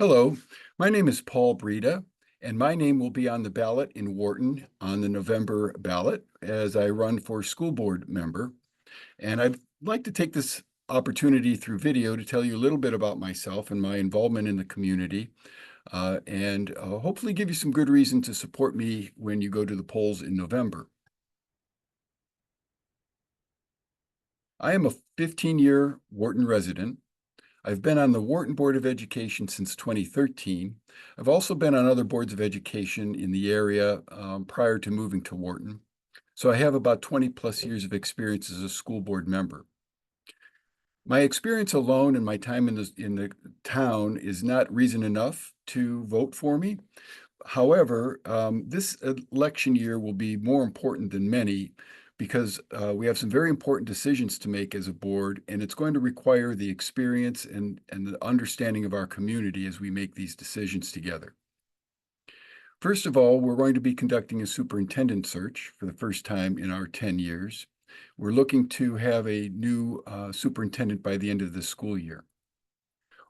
Hello, my name is Paul Breda, and my name will be on the ballot in Wharton on the November ballot as I run for school board member. And I'd like to take this opportunity through video to tell you a little bit about myself and my involvement in the community, and hopefully give you some good reason to support me when you go to the polls in November. I am a 15-year Wharton resident. I've been on the Wharton Board of Education since 2013. I've also been on other boards of education in the area prior to moving to Wharton. So I have about 20 plus years of experience as a school board member. My experience alone and my time in the town is not reason enough to vote for me. However, this election year will be more important than many because we have some very important decisions to make as a board, and it's going to require the experience and the understanding of our community as we make these decisions together. First of all, we're going to be conducting a superintendent search for the first time in our 10 years. We're looking to have a new superintendent by the end of this school year.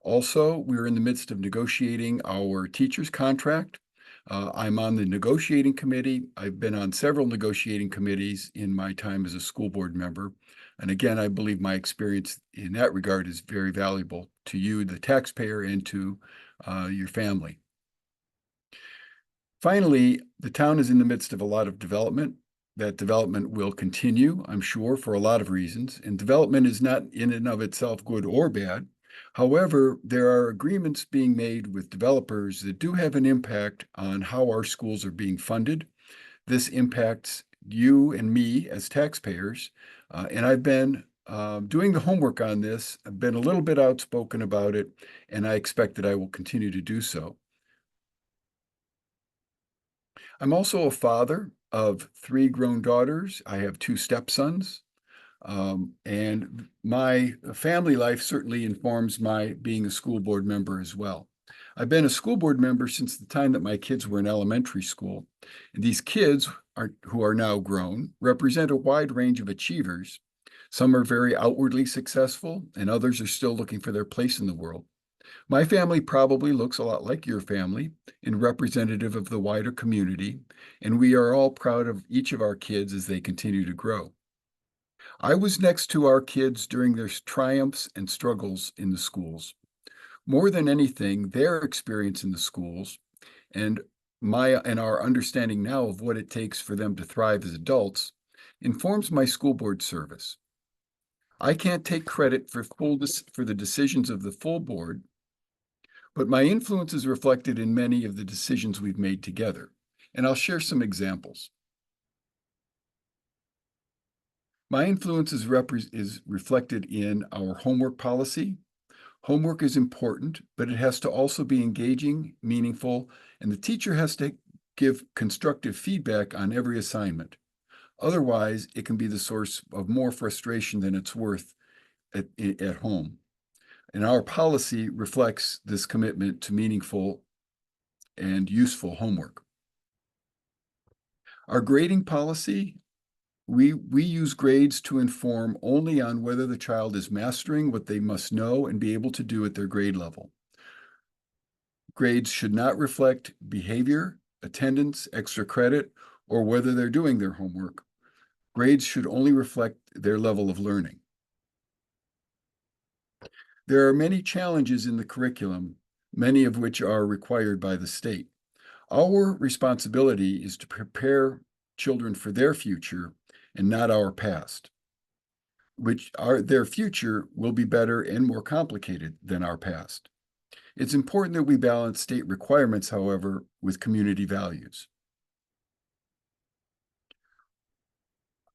Also, we're in the midst of negotiating our teacher's contract. I'm on the negotiating committee. I've been on several negotiating committees in my time as a school board member. And again, I believe my experience in that regard is very valuable to you, the taxpayer, and to your family. Finally, the town is in the midst of a lot of development. That development will continue, I'm sure, for a lot of reasons. And development is not in and of itself good or bad. However, there are agreements being made with developers that do have an impact on how our schools are being funded. This impacts you and me as taxpayers. And I've been doing the homework on this. I've been a little bit outspoken about it, and I expect that I will continue to do so. I'm also a father of 3 grown daughters. I have 2 stepsons. And my family life certainly informs my being a school board member as well. I've been a school board member since the time that my kids were in elementary school. And these kids who are now grown represent a wide range of achievers. Some are very outwardly successful, and others are still looking for their place in the world. My family probably looks a lot like your family and representative of the wider community, and we are all proud of each of our kids as they continue to grow. I was next to our kids during their triumphs and struggles in the schools. More than anything, their experience in the schools and our understanding now of what it takes for them to thrive as adults informs my school board service. I can't take credit for the decisions of the full board, but my influence is reflected in many of the decisions we've made together, and I'll share some examples. My influence is reflected in our homework policy. Homework is important, but it has to also be engaging, meaningful, and the teacher has to give constructive feedback on every assignment. Otherwise, it can be the source of more frustration than it's worth at home. And our policy reflects this commitment to meaningful and useful homework. Our grading policy, we use grades to inform only on whether the child is mastering what they must know and be able to do at their grade level. Grades should not reflect behavior, attendance, extra credit, or whether they're doing their homework. Grades should only reflect their level of learning. There are many challenges in the curriculum, many of which are required by the state. Our responsibility is to prepare children for their future and not our past, their future will be better and more complicated than our past. It's important that we balance state requirements, however, with community values.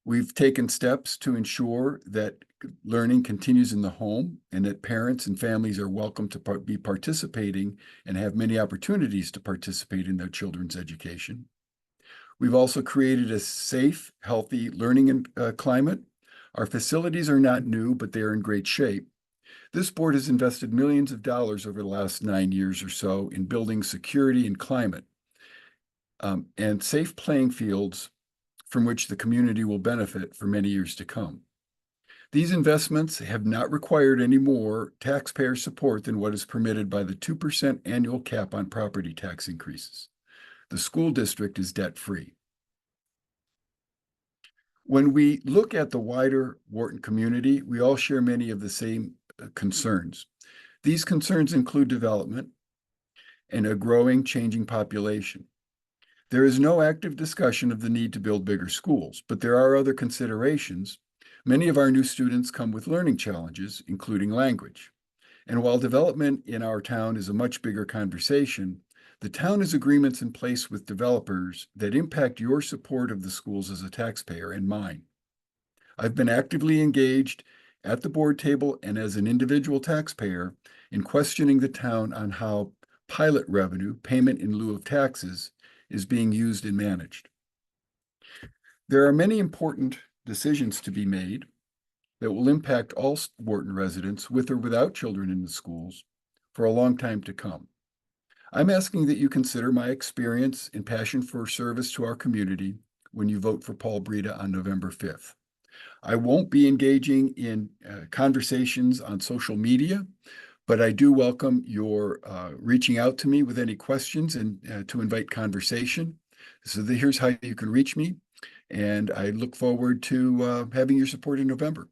We've taken steps to ensure that learning continues in the home and that parents and families are welcome to be participating and have many opportunities to participate in their children's education. We've also created a safe, healthy learning climate. Our facilities are not new, but they are in great shape. This board has invested millions of dollars over the last 9 years or so in building security and climate and safe playing fields from which the community will benefit for many years to come. These investments have not required any more taxpayer support than what is permitted by the 2% annual cap on property tax increases. The school district is debt-free. When we look at the wider Wharton community, we all share many of the same concerns. These concerns include development and a growing, changing population. There is no active discussion of the need to build bigger schools, but there are other considerations. Many of our new students come with learning challenges, including language. And while development in our town is a much bigger conversation, the town has agreements in place with developers that impact your support of the schools as a taxpayer and mine. I've been actively engaged at the board table and as an individual taxpayer in questioning the town on how pilot revenue, payment in lieu of taxes, is being used and managed. There are many important decisions to be made that will impact all Wharton residents with or without children in the schools for a long time to come. I'm asking that you consider my experience and passion for service to our community when you vote for Paul Breda on November 5th. I won't be engaging in conversations on social media, but I do welcome your reaching out to me with any questions and to invite conversation. So here's how you can reach me, and I look forward to having your support in November.